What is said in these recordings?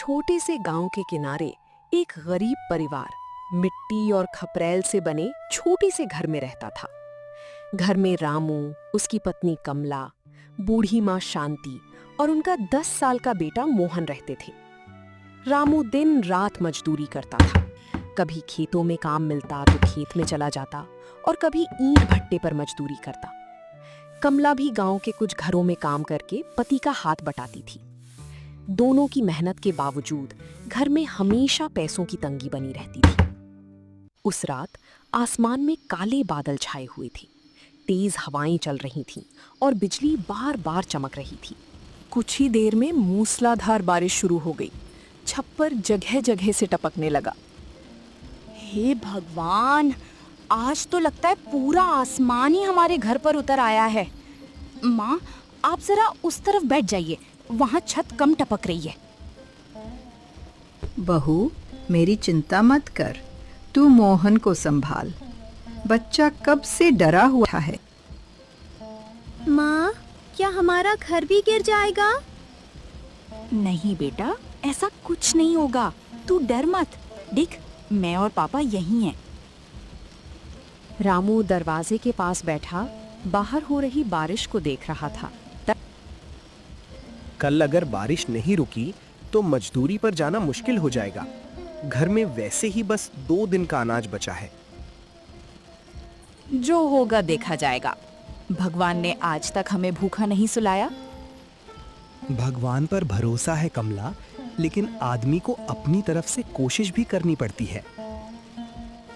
छोटे से गांव के किनारे एक गरीब परिवार मिट्टी और खपरेल से बने छोटे से घर में रहता था। घर में रामू, उसकी पत्नी कमला, बूढ़ी माँ शांति और उनका 10 साल का बेटा मोहन रहते थे। रामू दिन रात मजदूरी करता था। कभी खेतों में काम मिलता तो खेत में चला जाता और कभी ईंट भट्टे पर मजदूरी करता। कमला भी गांव के कुछ घरों में काम करके पति का हाथ बटाती थी। दोनों की मेहनत के बावजूद घर में हमेशा पैसों की तंगी बनी रहती थी। उस रात आसमान में काले बादल छाए हुए थे, तेज हवाएं चल रही थीं और बिजली बार बार चमक रही थी। कुछ ही देर में मूसलाधार बारिश शुरू हो गई। छप्पर जगह जगह से टपकने लगा। हे भगवान, आज तो लगता है पूरा आसमान ही हमारे घर पर उतर आया है। माँ, आप जरा उस तरफ बैठ जाइए, वहाँ छत कम टपक रही है। बहू, मेरी चिंता मत कर, तू मोहन को संभाल। बच्चा कब से डरा हुआ है। माँ, क्या हमारा घर भी गिर जाएगा? नहीं बेटा, ऐसा कुछ नहीं होगा, तू डर मत। देख, मैं और पापा यहीं हैं। रामू दरवाजे के पास बैठा बाहर हो रही बारिश को देख रहा था। कल अगर बारिश नहीं रुकी तो मजदूरी पर जाना मुश्किल हो जाएगा। घर में वैसे ही बस 2 दिन का अनाज बचा है। जो होगा देखा जाएगा। भगवान ने आज तक हमें भूखा नहीं सुलाया। भगवान पर भरोसा है कमला, लेकिन आदमी को अपनी तरफ से कोशिश भी करनी पड़ती है।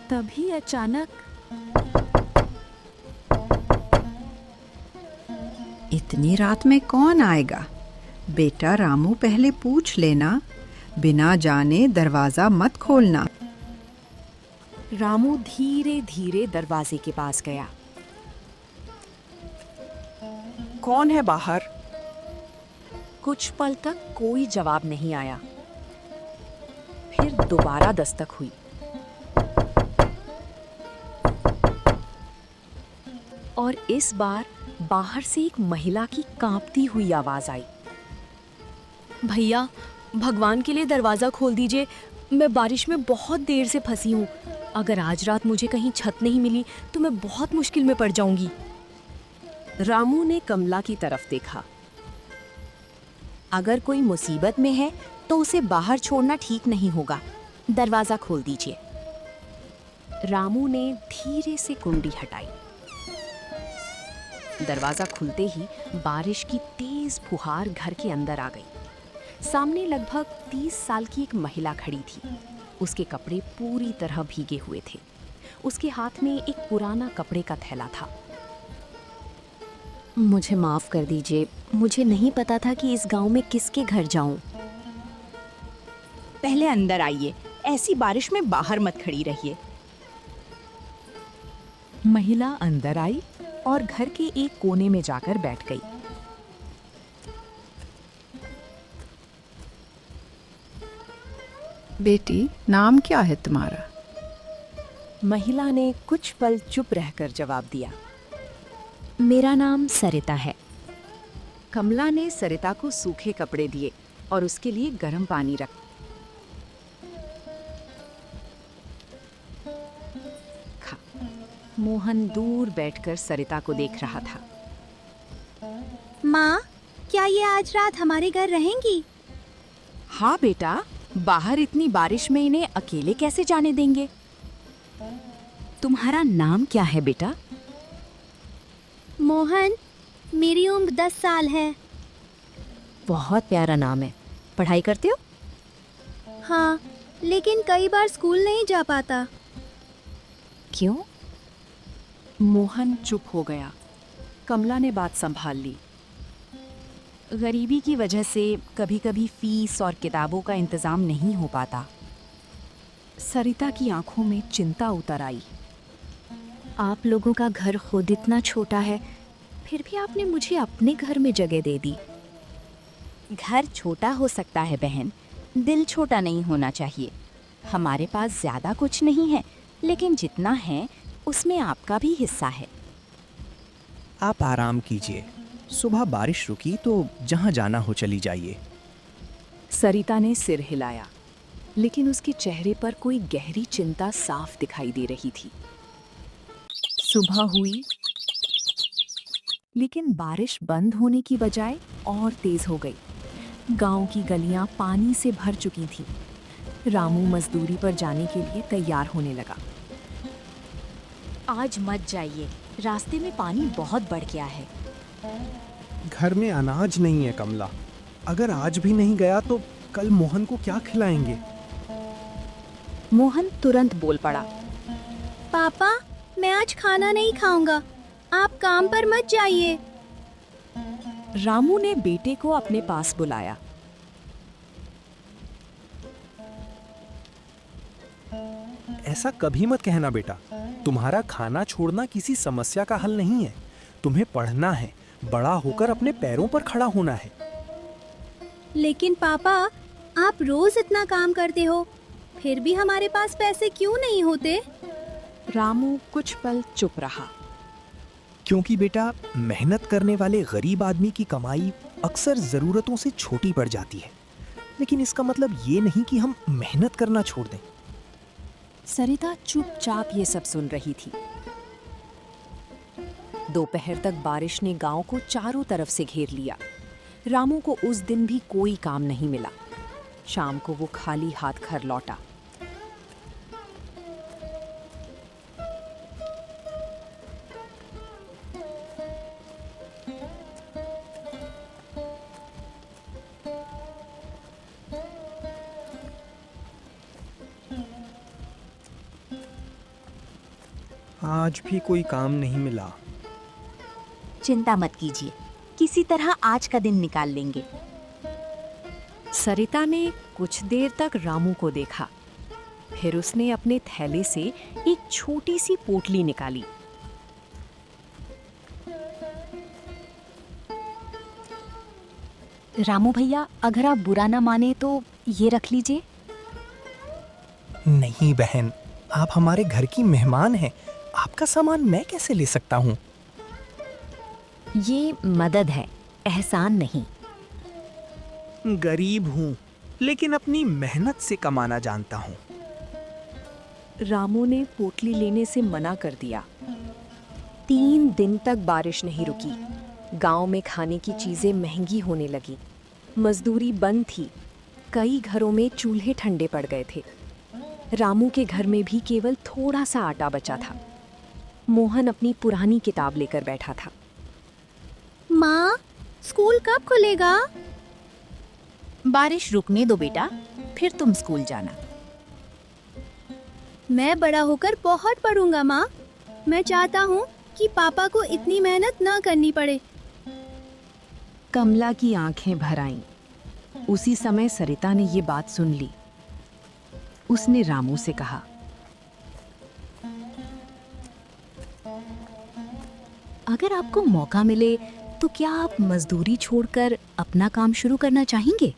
तभी अचानक इतनी रात में कौन आएगा? बेटा रामू, पहले पूछ लेना, बिना जाने दरवाजा मत खोलना। रामू धीरे धीरे दरवाजे के पास गया। कौन है बाहर? कुछ पल तक कोई जवाब नहीं आया। फिर दोबारा दस्तक हुई। और इस बार बाहर से एक महिला की कांपती हुई आवाज आई। भैया, भगवान के लिए दरवाज़ा खोल दीजिए, मैं बारिश में बहुत देर से फंसी हूँ। अगर आज रात मुझे कहीं छत नहीं मिली तो मैं बहुत मुश्किल में पड़ जाऊंगी। रामू ने कमला की तरफ देखा। अगर कोई मुसीबत में है तो उसे बाहर छोड़ना ठीक नहीं होगा। दरवाजा खोल दीजिए। रामू ने धीरे से कुंडी हटाई। दरवाजा खुलते ही बारिश की तेज फुहार घर के अंदर आ गई। सामने लगभग 30 साल की एक महिला खड़ी थी। उसके कपड़े पूरी तरह भीगे हुए थे। उसके हाथ में एक पुराना कपड़े का थैला था। मुझे माफ कर दीजिए, मुझे नहीं पता था कि इस गांव में किसके घर जाऊं। पहले अंदर आइए, ऐसी बारिश में बाहर मत खड़ी रहिए। महिला अंदर आई और घर के एक कोने में जाकर बैठ गई। बेटी, नाम क्या है तुम्हारा? महिला ने कुछ पल चुप रहकर जवाब दिया। मेरा नाम सरिता है। कमला ने सरिता को सूखे कपड़े दिए और उसके लिए गर्म पानी रखा। मोहन दूर बैठकर सरिता को देख रहा था। माँ, क्या ये आज रात हमारे घर रहेंगी? हाँ बेटा, बाहर इतनी बारिश में इन्हें अकेले कैसे जाने देंगे? तुम्हारा नाम क्या है बेटा? मोहन, मेरी उम्र 10 साल है। बहुत प्यारा नाम है। पढ़ाई करते हो? हाँ, लेकिन कई बार स्कूल नहीं जा पाता। क्यों? मोहन चुप हो गया। कमला ने बात संभाल ली। गरीबी की वजह से कभी-कभी फीस और किताबों का इंतजाम नहीं हो पाता। सरिता की आंखों में चिंता उतर आई। आप लोगों का घर खुद इतना छोटा है, फिर भी आपने मुझे अपने घर में जगह दे दी। घर छोटा हो सकता है बहन, दिल छोटा नहीं होना चाहिए। हमारे पास ज्यादा कुछ नहीं है, लेकिन जितना है उसमें आपका भी हिस्सा है। आप आराम कीजिए, सुबह बारिश रुकी तो जहाँ जाना हो चली जाइए। सरिता ने सिर हिलाया, लेकिन उसके चेहरे पर कोई गहरी चिंता साफ दिखाई दे रही थी। सुबह हुई, लेकिन बारिश बंद होने की बजाय और तेज हो गई। गांव की गलियां पानी से भर चुकी थीं। रामू मजदूरी पर जाने के लिए तैयार होने लगा। आज मत जाइए, रास्ते में पानी बहुत बढ़ गया है। घर में अनाज नहीं है कमला। अगर आज भी नहीं गया तो कल मोहन को क्या खिलाएंगे? मोहन तुरंत बोल पड़ा। पापा, मैं आज खाना नहीं खाऊंगा, आप काम पर मत जाइए। रामू ने बेटे को अपने पास बुलाया। ऐसा कभी मत कहना बेटा। तुम्हारा खाना छोड़ना किसी समस्या का हल नहीं है। तुम्हें पढ़ना है, बड़ा होकर अपने पैरों पर खड़ा होना है। लेकिन पापा, आप रोज इतना काम करते हो, फिर भी हमारे पास पैसे क्यों नहीं होते? रामू कुछ पल चुप रहा। क्योंकि बेटा, मेहनत करने वाले गरीब आदमी की कमाई अक्सर जरूरतों से छोटी पड़ जाती है। लेकिन इसका मतलब ये नहीं कि हम मेहनत करना छोड़ दें। सरिता चुपचाप ये सब सुन रही थी। दोपहर तक बारिश ने गांव को चारों तरफ से घेर लिया। रामू को उस दिन भी कोई काम नहीं मिला। शाम को वो खाली हाथ घर लौटा। आज भी कोई काम नहीं मिला। चिंता मत कीजिए, किसी तरह आज का दिन निकाल लेंगे। सरिता ने कुछ देर तक रामू को देखा। फिर उसने अपने थैले से एक छोटी सी पोटली निकाली। रामू भैया, अगर आप बुरा ना माने तो ये रख लीजिए। नहीं बहन, आप हमारे घर की मेहमान हैं। आपका सामान मैं कैसे ले सकता हूँ? ये मदद है, एहसान नहीं। गरीब हूँ, लेकिन अपनी मेहनत से कमाना जानता हूँ। रामू ने पोटली लेने से मना कर दिया। 3 दिन तक बारिश नहीं रुकी। गांव में खाने की चीजें महंगी होने लगी। मजदूरी बंद थी। कई घरों में चूल्हे ठंडे पड़ गए थे। रामू के घर में भी केवल थोड़ा सा आटा बचा था। मोहन अपनी पुरानी किताब लेकर बैठा था। माँ, स्कूल कब खुलेगा? बारिश रुकने दो बेटा, फिर तुम स्कूल जाना। मैं बड़ा होकर बहुत पढ़ूंगा माँ। मैं चाहता हूँ कि पापा को इतनी मेहनत ना करनी पड़े। कमला की आंखें भर आईं। उसी समय सरिता ने ये बात सुन ली। उसने रामू से कहा, अगर आपको मौका मिले तो क्या आप मजदूरी छोड़कर अपना काम शुरू करना चाहेंगे?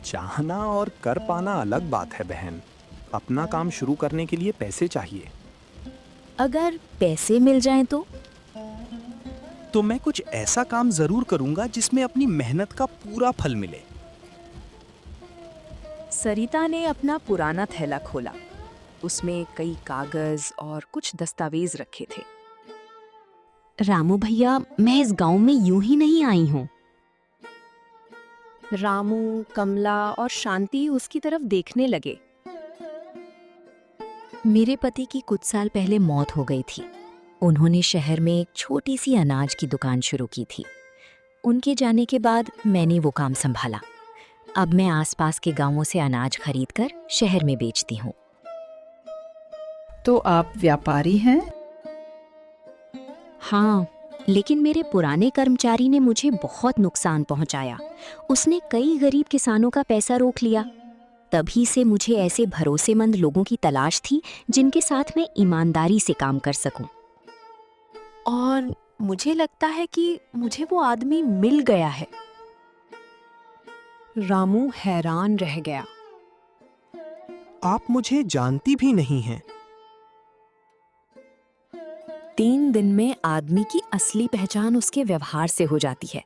चाहना और कर पाना अलग बात है बहन। अपना काम शुरू करने के लिए पैसे चाहिए। अगर पैसे मिल जाएं तो मैं कुछ ऐसा काम जरूर करूंगा जिसमें अपनी मेहनत का पूरा फल मिले। सरिता ने अपना पुराना थैला खोला। उसमें कई कागज और कुछ दस्तावेज रखे थे। रामू भैया, मैं इस गांव में यूं ही नहीं आई हूँ। रामू, कमला और शांति उसकी तरफ देखने लगे। मेरे पति की कुछ साल पहले मौत हो गई थी। उन्होंने शहर में एक छोटी सी अनाज की दुकान शुरू की थी। उनके जाने के बाद मैंने वो काम संभाला। अब मैं आसपास के गांवों से अनाज खरीदकर शहर में बेचती हूँ। तो आप व्यापारी हैं? हाँ, लेकिन मेरे पुराने कर्मचारी ने मुझे बहुत नुकसान पहुंचाया। उसने कई गरीब किसानों का पैसा रोक लिया। तभी से मुझे ऐसे भरोसेमंद लोगों की तलाश थी जिनके साथ मैं ईमानदारी से काम कर सकूं। और मुझे लगता है कि मुझे वो आदमी मिल गया है। रामू हैरान रह गया। आप मुझे जानती भी नहीं हैं। 3 दिन में आदमी की असली पहचान उसके व्यवहार से हो जाती है।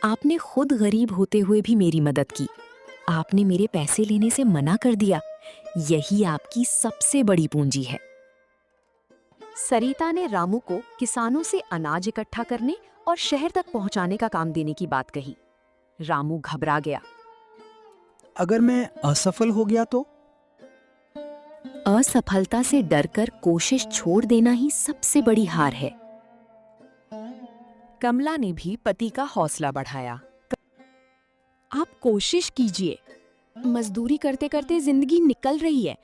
आपने खुद गरीब होते हुए भी मेरी मदद की। आपने मेरे पैसे लेने से मना कर दिया। यही आपकी सबसे बड़ी पूंजी है। सरिता ने रामू को किसानों से अनाज इकट्ठा करने और शहर तक पहुंचाने का काम देने की बात कही। रामू घबरा गया। अगर मैं असफल हो गया तो? असफलता से डरकर कोशिश छोड़ देना ही सबसे बड़ी हार है। कमला ने भी पति का हौसला बढ़ाया। आप कोशिश कीजिए। मजदूरी करते करते जिंदगी निकल रही है।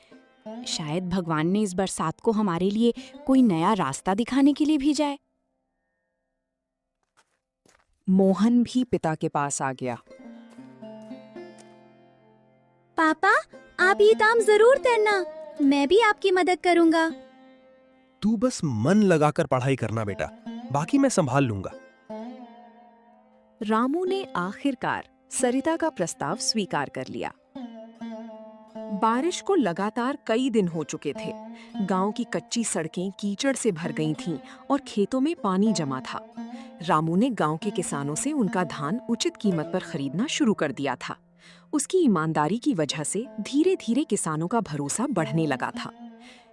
शायद भगवान ने इस बरसात को हमारे लिए कोई नया रास्ता दिखाने के लिए भेजा है। मोहन भी पिता के पास आ गया। पापा, आप ये काम जरूर करना। मैं भी आपकी मदद करूंगा। तू बस मन लगाकर पढ़ाई करना बेटा, बाकी मैं संभाल लूंगा। रामू ने आखिरकार सरिता का प्रस्ताव स्वीकार कर लिया। बारिश को लगातार कई दिन हो चुके थे। गांव की कच्ची सड़कें कीचड़ से भर गई थीं और खेतों में पानी जमा था। रामू ने गांव के किसानों से उनका धान उचित कीमत पर खरीदना शुरू कर दिया था। उसकी ईमानदारी की वजह से धीरे धीरे किसानों का भरोसा बढ़ने लगा था।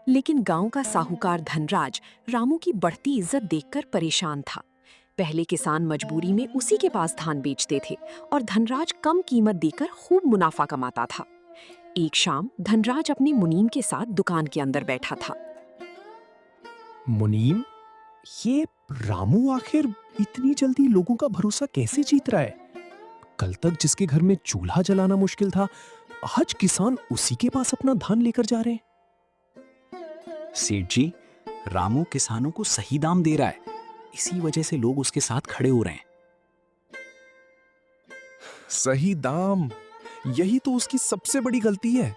लेकिन गांव का साहूकार धनराज रामू की बढ़ती इज्जत देखकर परेशान था। पहले किसान मजबूरी में उसी के पास धान बेचते थे और धनराज कम कीमत देकर खूब मुनाफा कमाता था। एक शाम धनराज अपने मुनीम के साथ दुकान के अंदर बैठा था। मुनीम, ये रामू आखिर इतनी जल्दी लोगों का भरोसा कैसे जीत रहा है? कल तक जिसके घर में चूल्हा जलाना मुश्किल था, आज किसान उसी के पास अपना धान लेकर जा रहे हैं। सेठ जी, रामू किसानों को सही दाम दे रहा है, इसी वजह से लोग उसके साथ खड़े हो रहे हैं। सही दाम, यही तो उसकी सबसे बड़ी गलती है।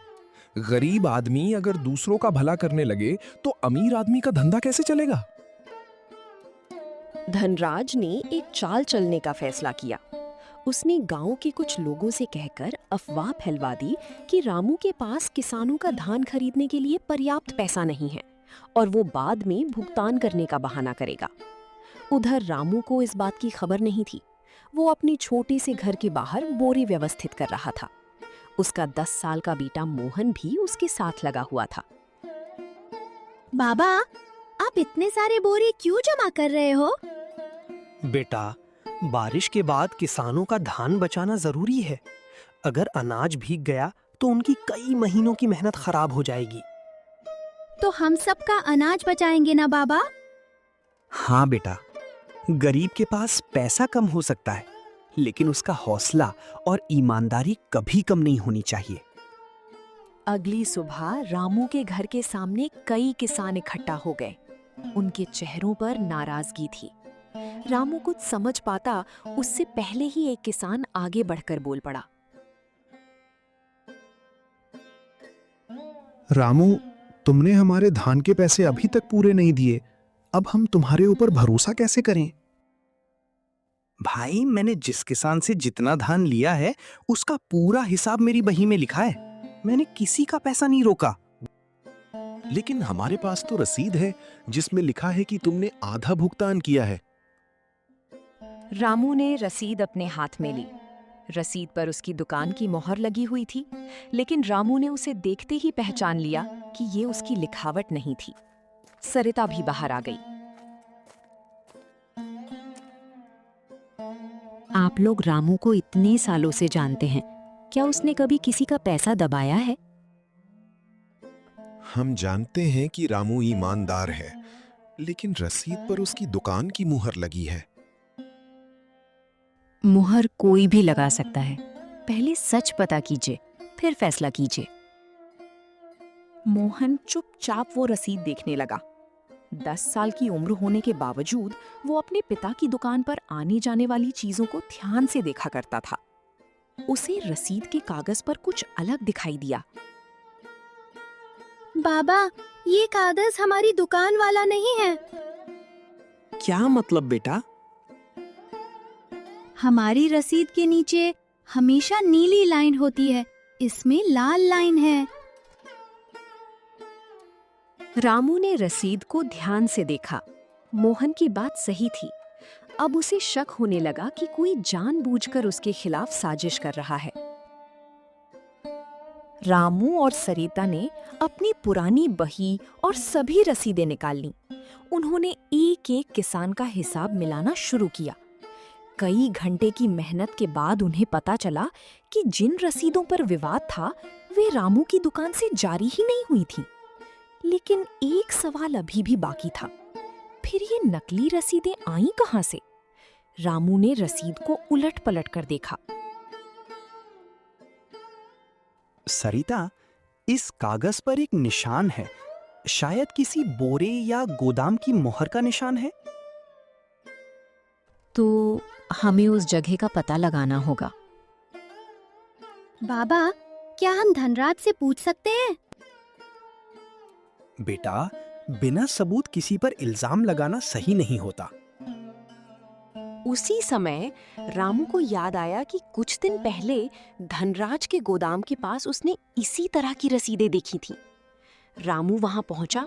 गरीब आदमी अगर दूसरों का भला करने लगे तो अमीर आदमी का धंधा कैसे चलेगा? धनराज ने एक चाल चलने का फैसला किया। उसने गांव के कुछ लोगों से कहकर अफवाह फैलवा दी कि रामू के पास किसानों का धान खरीदने के लिए पर्याप्त पैसा नहीं है और वो बाद में भुगतान करने का बहाना करेगा। उधर रामू को इस बात की खबर नहीं थी। वो अपने छोटे से घर के बाहर बोरे व्यवस्थित कर रहा था। उसका 10 साल का बेटा मोहन भी उसके साथ लगा हुआ था। बाबा, आप इतने सारे बोरे क्यों जमा कर रहे हो? बेटा, बारिश के बाद किसानों का धान बचाना जरूरी है। अगर अनाज भीग गया तो उनकी कई महीनों की मेहनत खराब हो जाएगी। तो हम सबका अनाज बचाएंगे ना बाबा? हाँ बेटा, गरीब के पास पैसा कम हो सकता है, लेकिन उसका हौसला और ईमानदारी कभी कम नहीं होनी चाहिए। अगली सुबह रामू के घर के सामने कई किसान इकट्ठा हो गए। उनके चेहरों पर नाराजगी थी। रामू कुछ समझ पाता उससे पहले ही एक किसान आगे बढ़कर बोल पड़ा। रामू, तुमने हमारे धान के पैसे अभी तक पूरे नहीं दिए। अब हम तुम्हारे ऊपर भरोसा कैसे करें? भाई, मैंने जिस किसान से जितना धान लिया है उसका पूरा हिसाब मेरी बही में लिखा है। मैंने किसी का पैसा नहीं रोका। लेकिन हमारे पास तो रसीद है जिसमें लिखा है कि तुमने आधा भुगतान किया है। रामू ने रसीद अपने हाथ में ली। रसीद पर उसकी दुकान की मोहर लगी हुई थी, लेकिन रामू ने उसे देखते ही पहचान लिया कि ये उसकी लिखावट नहीं थी। सरिता भी बाहर आ गई। आप लोग रामू को इतने सालों से जानते हैं, क्या उसने कभी किसी का पैसा दबाया है? हम जानते हैं कि रामू ईमानदार है, लेकिन रसीद पर उसकी दुकान की मुहर लगी है। मुहर कोई भी लगा सकता है। पहले सच पता कीजिए, फिर फैसला कीजिए। मोहन चुपचाप वो रसीद देखने लगा। 10 साल की उम्र होने के बावजूद वो अपने पिता की दुकान पर आने जाने वाली चीजों को ध्यान से देखा करता था। उसे रसीद के कागज पर कुछ अलग दिखाई दिया। बाबा, ये कागज हमारी दुकान वाला नहीं है। क्या मतलब बेटा? हमारी रसीद के नीचे हमेशा नीली लाइन होती है, इसमें लाल लाइन है। रामू ने रसीद को ध्यान से देखा। मोहन की बात सही थी। अब उसे शक होने लगा कि कोई जानबूझकर उसके खिलाफ साजिश कर रहा है। रामू और सरिता ने अपनी पुरानी बही और सभी रसीदें निकाल लीं। उन्होंने एक एक किसान का हिसाब मिलाना शुरू किया। कई घंटे की मेहनत के बाद उन्हें पता चला कि जिन रसीदों पर विवाद था वे रामू की दुकान से जारी ही नहीं हुई थी। लेकिन एक सवाल अभी भी बाकी था, फिर ये नकली रसीदें आईं कहां से? रामू ने रसीद को उलट-पलट कर देखा। सरिता, इस कागज पर एक निशान है, शायद किसी बोरे या गोदाम की मोहर का निशान है। तो हमें उस जगह का पता लगाना होगा। बाबा, क्या हम धनराज से पूछ सकते हैं? बेटा, बिना सबूत किसी पर इल्जाम लगाना सही नहीं होता। उसी समय रामू को याद आया कि कुछ दिन पहले धनराज के गोदाम के पास उसने इसी तरह की रसीदें देखी थीं। रामू वहां पहुंचा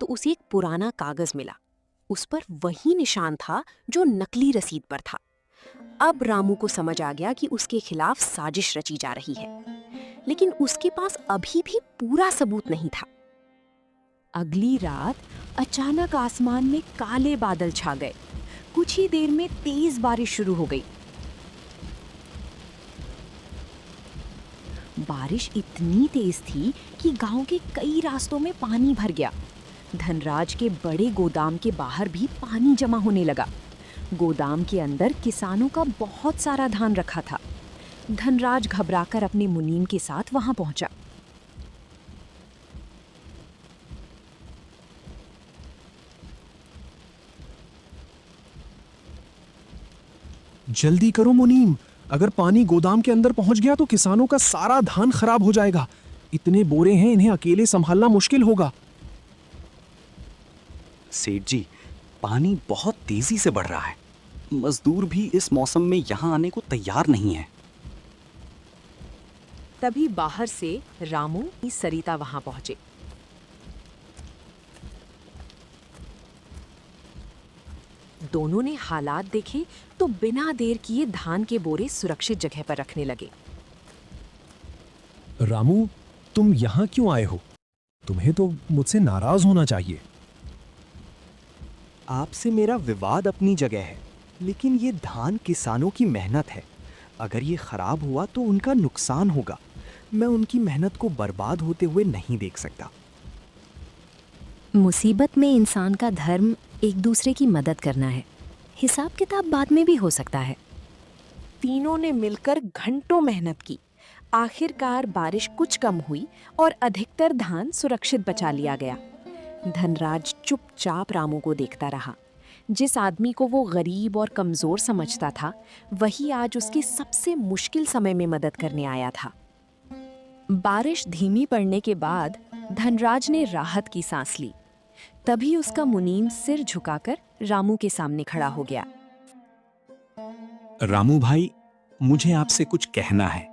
तो उसे एक पुराना कागज मिला। उस पर वही निशान था जो नकली रसीद पर था। अब रामू को समझ आ गया कि उसके खिलाफ साजिश रची जा रही है, लेकिन उसके पास अभी भी पूरा सबूत नहीं था। अगली रात अचानक आसमान में काले बादल छा गए। कुछ ही देर में तेज बारिश शुरू हो गई। बारिश इतनी तेज थी कि गांव के कई रास्तों में पानी भर गया। धनराज के बड़े गोदाम के बाहर भी पानी जमा होने लगा। गोदाम के अंदर किसानों का बहुत सारा धान रखा था। धनराज घबराकर अपने मुनीम के साथ वहां पहुंचा। जल्दी करो मुनीम, अगर पानी गोदाम के अंदर पहुंच गया तो किसानों का सारा धान खराब हो जाएगा। इतने बोरे हैं, इन्हें अकेले संभालना मुश्किल होगा। सेठ जी, पानी बहुत तेजी से बढ़ रहा है। मजदूर भी इस मौसम में यहाँ आने को तैयार नहीं है। तभी बाहर से रामू और सरिता वहां पहुंचे। दोनों ने हालात देखे तो बिना देर किए धान के बोरे सुरक्षित जगह पर रखने लगे। रामू, तुम यहाँ क्यों आए हो? तुम्हें तो मुझसे नाराज होना चाहिए। आपसे मेरा विवाद अपनी जगह है, लेकिन ये धान किसानों की मेहनत है। अगर ये खराब हुआ तो उनका नुकसान होगा। मैं उनकी मेहनत को बर्बाद होते हुए नहीं देख सकता। मुसीबत में इंसान का धर्म एक दूसरे की मदद करना है। हिसाब किताब बाद में भी हो सकता है। तीनों ने मिलकर घंटों मेहनत की। आखिरकार बारिश कुछ कम हुई और अधिकतर धान सुरक्षित बचा लिया गया। धनराज चुपचाप रामू को देखता रहा। जिस आदमी को वो गरीब और कमजोर समझता था, वही आज उसके सबसे मुश्किल समय में मदद करने आया था। बारिश धीमी पड़ने के बाद धनराज ने राहत की सांस ली। तभी उसका मुनीम सिर झुकाकर रामू के सामने खड़ा हो गया। रामू भाई, मुझे आपसे कुछ कहना है।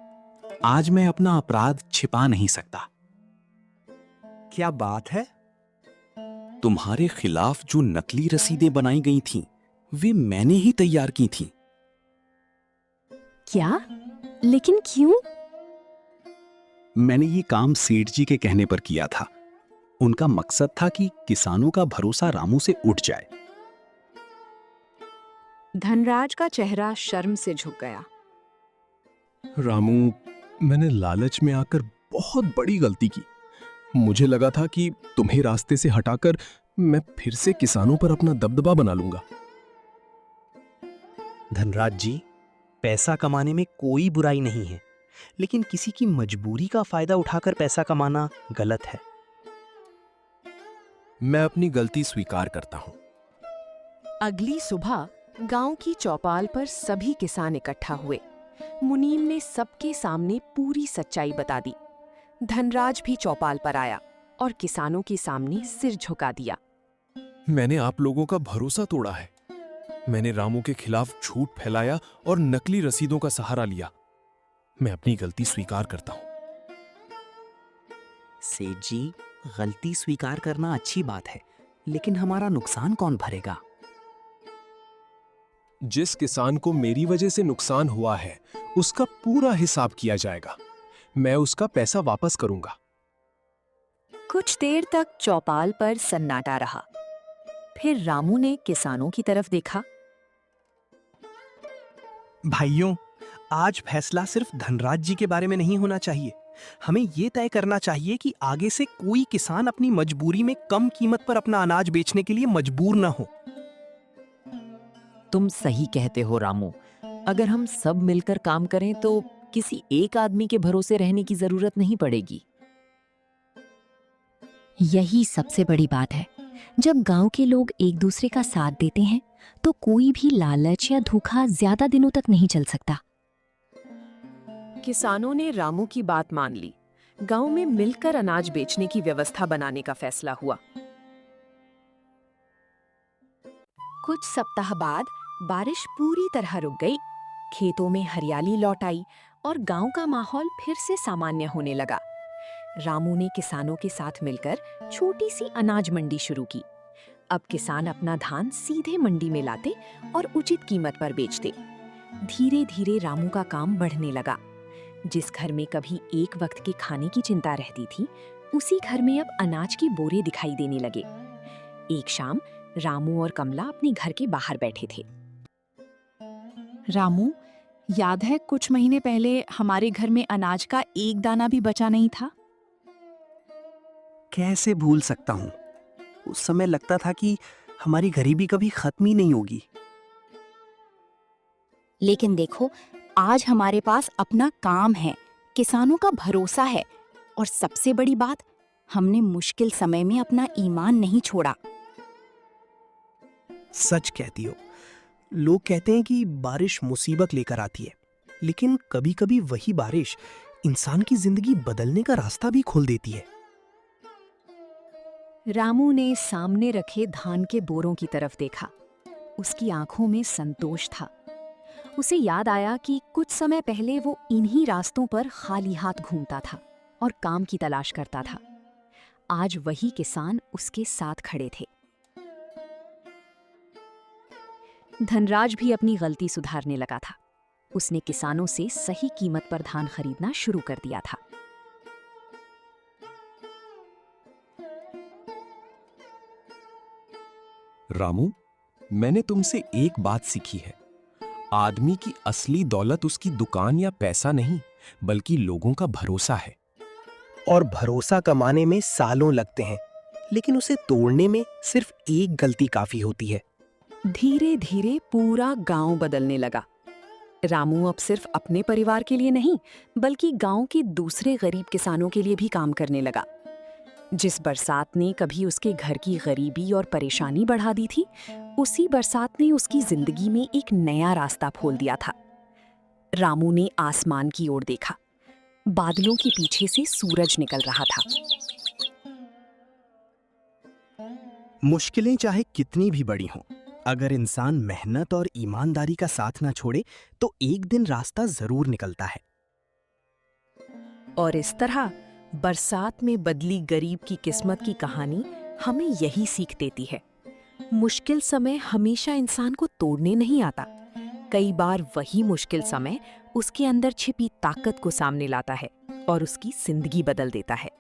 आज मैं अपना अपराध छिपा नहीं सकता। क्या बात है? तुम्हारे खिलाफ जो नकली रसीदें बनाई गई थीं, वे मैंने ही तैयार की थीं। क्या? लेकिन क्यों? मैंने ये काम सेठ जी के कहने पर किया था। उनका मकसद था कि किसानों का भरोसा रामू से उठ जाए। धनराज का चेहरा शर्म से झुक गया। रामू, मैंने लालच में आकर बहुत बड़ी गलती की। मुझे लगा था कि तुम्हें रास्ते से हटाकर मैं फिर से किसानों पर अपना दबदबा बना लूंगा। धनराज जी, पैसा कमाने में कोई बुराई नहीं है, लेकिन किसी की मजबूरी का फायदा उठाकर पैसा कमाना गलत है। मैं अपनी गलती स्वीकार करता हूं। अगली सुबह गांव की चौपाल पर सभी किसान इकट्ठा हुए। मुनीम ने सबके सामने पूरी सच्चाई बता दी। धनराज भी चौपाल पर आया और किसानों के सामने सिर झुका दिया। मैंने आप लोगों का भरोसा तोड़ा है। मैंने रामू के खिलाफ झूठ फैलाया और नकली रसीदों का सहारा लिया। मैं अपनी गलती स्वीकार करता हूं। सेठ जी, गलती स्वीकार करना अच्छी बात है, लेकिन हमारा नुकसान कौन भरेगा? जिस किसान को मेरी वजह से नुकसान हुआ है, उसका पूरा हिसाब किया जाएगा। मैं उसका पैसा वापस करूंगा। कुछ देर तक चौपाल पर सन्नाटा रहा। फिर रामू ने किसानों की तरफ देखा। भाइयों, आज फैसला सिर्फ धनराज जी के बारे में नहीं होना चाहिए। हमें ये तय करना चाहिए कि आगे से कोई किसान अपनी मजबूरी में कम कीमत पर अपना अनाज बेचने के लिए मजबूर न हो। तुम सही कहते हो रामू। अगर हम सब मिलकर काम करें तो किसी एक आदमी के भरोसे रहने की जरूरत नहीं पड़ेगी। यही सबसे बड़ी बात है। जब गांव के लोग एक दूसरे का साथ देते हैं तो कोई भी लालच या धोखा ज्यादा दिनों तक नहीं चल सकता। किसानों ने रामू की बात मान ली। गांव में मिलकर अनाज बेचने की व्यवस्था बनाने का फैसला हुआ। कुछ सप्ताह बाद बारिश पूरी तरह रुक गई। खेतों में हरियाली लौट आई और गांव का माहौल फिर से सामान्य होने लगा। रामू ने किसानों के साथ मिलकर छोटी सी अनाज मंडी शुरू की। अब किसान अपना धान सीधे मंडी में लाते और उचित कीमत पर बेचते। धीरे धीरे रामू का काम बढ़ने लगा। जिस घर में कभी एक वक्त के खाने की चिंता रहती थी, उसी घर में अब अनाज के बोरे दिखाई देने लगे। एक शाम रामू और कमला अपने घर के बाहर बैठे थे। रामू, याद है कुछ महीने पहले हमारे घर में अनाज का एक दाना भी बचा नहीं था? कैसे भूल सकता हूँ। उस समय लगता था कि हमारी गरीबी कभी खत्म ही नहीं होगी। लेकिन देखो, आज हमारे पास अपना काम है, किसानों का भरोसा है, और सबसे बड़ी बात, हमने मुश्किल समय में अपना ईमान नहीं छोड़ा। सच कहती हो। लोग कहते हैं कि बारिश मुसीबत लेकर आती है, लेकिन कभी-कभी वही बारिश इंसान की जिंदगी बदलने का रास्ता भी खोल देती है। रामू ने सामने रखे धान के बोरों की तरफ देखा। उसकी आंखों में संतोष था। उसे याद आया कि कुछ समय पहले वो इन्हीं रास्तों पर खाली हाथ घूमता था और काम की तलाश करता था। आज वही किसान उसके साथ खड़े थे। धनराज भी अपनी गलती सुधारने लगा था। उसने किसानों से सही कीमत पर धान खरीदना शुरू कर दिया था। रामू, मैंने तुमसे एक बात सीखी है। आदमी की असली दौलत उसकी दुकान या पैसा नहीं, बल्कि लोगों का भरोसा है। और भरोसा कमाने में सालों लगते हैं, लेकिन उसे तोड़ने में सिर्फ एक गलती काफी होती है। धीरे धीरे पूरा गांव बदलने लगा। रामू अब सिर्फ अपने परिवार के लिए नहीं, बल्कि गांव के दूसरे गरीब किसानों के लिए भी काम करने लगा। जिस बरसात ने कभी उसके घर की गरीबी और परेशानी बढ़ा दी थी, उसी बरसात ने उसकी जिंदगी में एक नया रास्ता खोल दिया था। रामू ने आसमान की ओर देखा। बादलों के पीछे से सूरज निकल रहा था। मुश्किलें चाहे कितनी भी बड़ी हों, अगर इंसान मेहनत और ईमानदारी का साथ ना छोड़े तो एक दिन रास्ता जरूर निकलता है। और इस तरह बरसात में बदली गरीब की किस्मत की कहानी हमें यही सीख देती है। मुश्किल समय हमेशा इंसान को तोड़ने नहीं आता। कई बार वही मुश्किल समय उसके अंदर छिपी ताकत को सामने लाता है और उसकी जिंदगी बदल देता है।